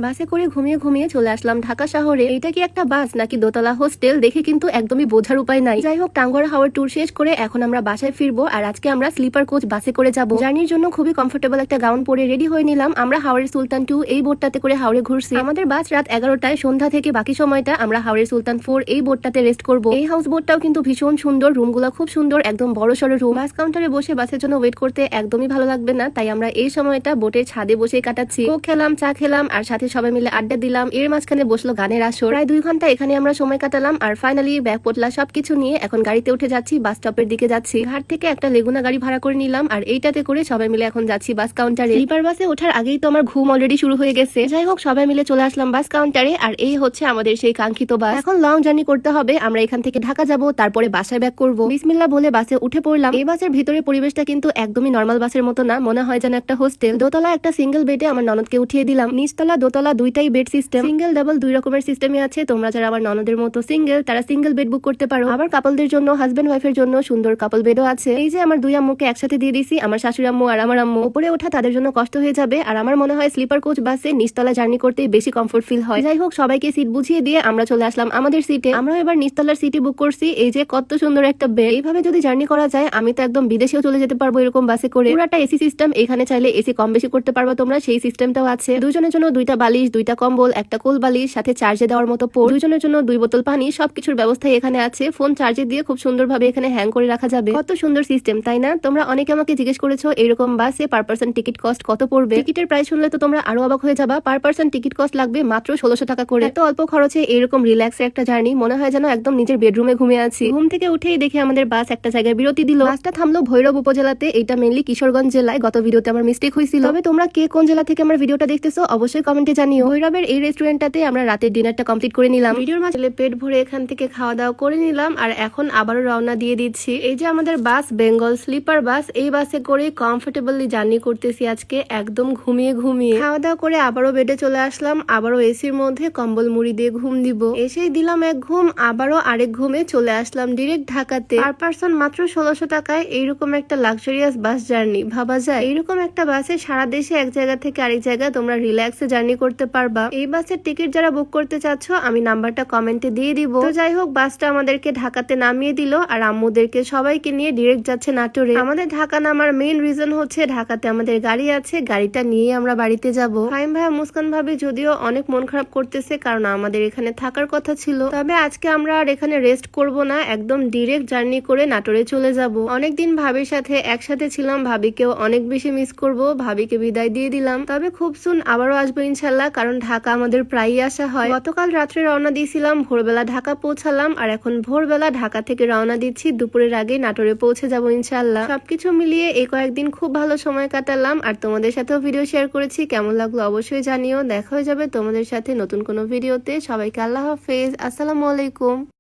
বাসে করে ঘুমিয়ে ঘুমিয়ে চলে আসলাম ঢাকা শহরে। এটা কি একটা বাস নাকি দোতলা হোস্টেল দেখে কিন্তু একদমই বোঝার উপায় নাই। যাই হোক, টাঙ্গুয়ার হাওয়ার ট্যুর শেষ করে এখন আমরা বাসায় ফিরবো। আর আজকে আমরা স্লিপার কোচ বাসে করে যাব। জার্নির জন্য খুবই কমফোর্টেবল একটা গাউন পরে রেডি হয়ে নিলাম। আমরা হাওড়ের সুলতান 2 এই বোটটাতে করে হাওড়ে ঘুরছি। আমাদের বাস রাত 11টায়। সন্ধ্যা থেকে বাকি সময়টা আমরা হাওড়ের সুলতান 4 এই বোটটাতে রেস্ট করব। এই হাউস বোটটাও কিন্তু ভীষণ সুন্দর, রুমগুলো খুব সুন্দর, একদম বড় সড়ো রুম। বাস কাউন্টারে বসে বাসের জন্য ওয়েট করতে একদমই ভালো লাগবে না, তাই আমরা এই সময়টা বোটের ছাদে বসে কাটাচ্ছি। কোক খেলাম, চা খেলাম, আর সাথে সবাই মিলে আড্ডা দিলাম। এর মাঝখানে বসলো গানের আসর। প্রায় 2 ঘন্টা এখানে আমরা সময় কাটালাম। আর ফাইনালি ব্যাগ পোটলা সবকিছু নিয়ে এখন গাড়িতে উঠে যাচ্ছি, বাস স্টপের দিকে যাচ্ছি। ঘাট থেকে একটা লেগুনা গাড়ি ভাড়া করে নিলাম, আর এইটাতে করে সবাই মিলে এখন যাচ্ছি বাস কাউন্টারে। স্লিপার বাসে ওঠার আগেই তো আমার ঘুম অলরেডি শুরু হয়ে গেছে। যাই হোক, সবাই মিলে চলে আসলাম বাস কাউন্টারে। আর এই হচ্ছে আমাদের সেই কাঙ্ক্ষিত বাস। এখন লং জার্নি করতে হবে। আমরা এখান থেকে ঢাকা যাব, তারপরে বাসায় ব্যাক করব। বিসমিল্লাহ বলে বাসে উঠে পড়লাম। এই বাসের ভিতরে পরিবেশটা কিন্তু একদমই নর্মাল বাসের মতো না, মনে হয় যেন একটা হোস্টেল। দোতলা একটা সিঙ্গেল বেডে আমার ননদকে উঠিয়ে দিলাম। নিচতলা দোতলা দুইটাই বেড সিস্টেম, সিঙ্গেল ডাবল 2 রকমের সিস্টেমে আছে। তোমরা যারা আমার ননদের মতো সিঙ্গেল, তারা সিঙ্গেল বেড বুক করতে পারো। আবার কাপলদের জন্য, হাজবেন্ড ওয়াইফের জন্য সুন্দর কাপল বেডও আছে। এই যে আমার 2 আম্মুকে একসাথে দিয়ে দিছি, আমার শাশুড়ি আম্মু আর আমার আম্মু। উপরে ওঠা তাদের জন্য কষ্ট হয়ে যাবে। আর আমার মনে হয় স্লিপার কোচ বাসে নিচতলা জার্নি করতে বেশি কমফোর্ট ফিল হয়। যাই হোক, সবাইকে সিট বুঝিয়ে দিয়ে আমরা চলে আসলাম আমাদের সিটে। আমরা এবার নিচতলার সিটি বুক করছি। এই যে কত সুন্দর একটা বেড। এইভাবে যদি জার্নি করা যায়, আমি তো একদম বিদেশেও চলে যেতে পারবো এরকম বাসে করে। পুরাটা এসি সিস্টেম, এখানে চাইলে এসি কম বেশি করতে পারবো তোমরা, সেই সিস্টেমটাও আছে। দুজনের জন্য 2টা বালিশ, 2টা কম্বল, একটা কোল বালিশ, সাথে চার্জে দেওয়ার মতো পোর্ট, দুজনের জন্য 2 বোতল পানি, সবকিছুর ব্যবস্থা এখানে আছে। ফোন চার্জে দিয়ে খুব সুন্দরভাবে এখানে হ্যাং করে রাখা যাবে। কত সুন্দর সিস্টেম, তাই না? তোমরা অনেকে আমাকে জিজ্ঞেস করেছো এরকম বাসে পার পার্সন টিকিট কস্ট কত পড়বে। টিকিটের প্রাইস শুনলে তো তোমরা আরো অবাক হয়ে যাবা। পার পার্সন টিকিট কস্ট লাগবে মাত্র 1600 টাকা করে। এত অল্প খরচে এরকম রিল্যাক্সের একটা জার্নি, মনে হয় যেন একদম নিজের বেডরুমে ঘুমিয়ে আছি। ঘুম থেকে উঠেই দেখে আমাদের বাস একটা জায়গায় বিরতি দিল। বাসটা থামলো ভৈরব উপজেলাতে। এটা মেইনলি কিশোরগঞ্জ জেলায়। গত ভিডিওতে আমার মিস্টেক হয়েছিল। তবে তোমরা কে কোন জেলা থেকে আমার ভিডিওটা দেখতেছো অবশ্যই কমেন্টে জানিও। ভৈরবের এই রেস্টুরেন্টটাতে আমরা রাতের ডিনারটা কমপ্লিট করে নিলাম। ভিডিওর মাঝে পেট ভরে এখান থেকে খাওয়া দাওয়া করে নিলাম। আর এখন আবারও রওনা দিয়ে দিচ্ছি। এই যে আমাদের বাস, বেঙ্গল স্লিপার বাস, এই বাসে করে কমফোর্টেবলি জার্নি করতেছি আজকে, একদম ঘুমিয়ে ঘুমিয়ে। খাওয়া দাওয়া করে আবারও বেডে চলে আসলাম। আবারও এসির মধ্যে কম্বল মুড়ি দিয়ে ঘুম দিব। এসেই দিলাম এক ঘুম, আবারও আরেক ঘুমে চলে আসলাম ডিরেক্ট ঢাকাতে। পার পার্সন মাত্র 1600 টাকায় এইরকম একটা লাক্সারিয়াস বাস জার্নি ভাবা যায়? এইরকম একটা বাসে সারা দেশে এক জায়গা থেকে আরেক জায়গায় তোমরা রিল্যাক্সে জার্নি করতে পারবা। এই বাসের টিকিট যারা বুক করতে চাচ্ছ, আমি নাম্বারটা কমেন্টে দিয়ে দিব। তো যাই হোক, বাসটা আমাদেরকে ঢাকাতে নামিয়ে দিল। আর আম্মুদেরকে সবাইকে নিয়ে ডিরেক্ট যাচ্ছে নাটোরে। আমাদের ঢাকা নামার মেইন রিজন হচ্ছে ঢাকাতে আমাদের গাড়ি আছে, গাড়িটা নিয়ে আমরা বাড়িতে যাব। ফাহিম ভাইয়া, মুস্কান ভাবি যদিও অনেক মন খারাপ করতেছে, কারণ আমাদের এখানে থাকার কথা ছিল। তবে আজকে আমরা আর এখানে রেস্ট করব না, একদম ডিরেক্ট জার্নি করে নাটোরে চলে যাব। অনেকদিন ভাবির সাথে একসাথে ছিলাম, ভাবিকেও অনেক বেশি মিস করব। ভাবিকে বিদায় দিয়ে দিলাম, তবে খুব সুন আবারও আসবো ইনশাল্লাহ, কারণ ঢাকা আমাদের প্রায়ই আসা হয়। গতকাল রাত্রে রওনা দিয়েছিলাম, ভোরবেলা ঢাকা পৌঁছালাম। আর এখন ভোরবেলা ঢাকা থেকে রওনা দিচ্ছি, দুপুরের আগে নাটোরে পৌঁছে যাব ইনশাল্লাহ। সবকিছু মিলিয়ে এই কয়েকদিন খুব ভালো সময় কাটালাম। আর তোমাদের সাথেও ভিডিও শেয়ার করেছি, কেমন লাগলো অবশ্যই জানিও। দেখা হয়ে যাবে তোমাদের সাথে নতুন কোনো ভিডিওতে। সবাইকে আল্লাহ হাফেজ, আসসালামু আলাইকুম।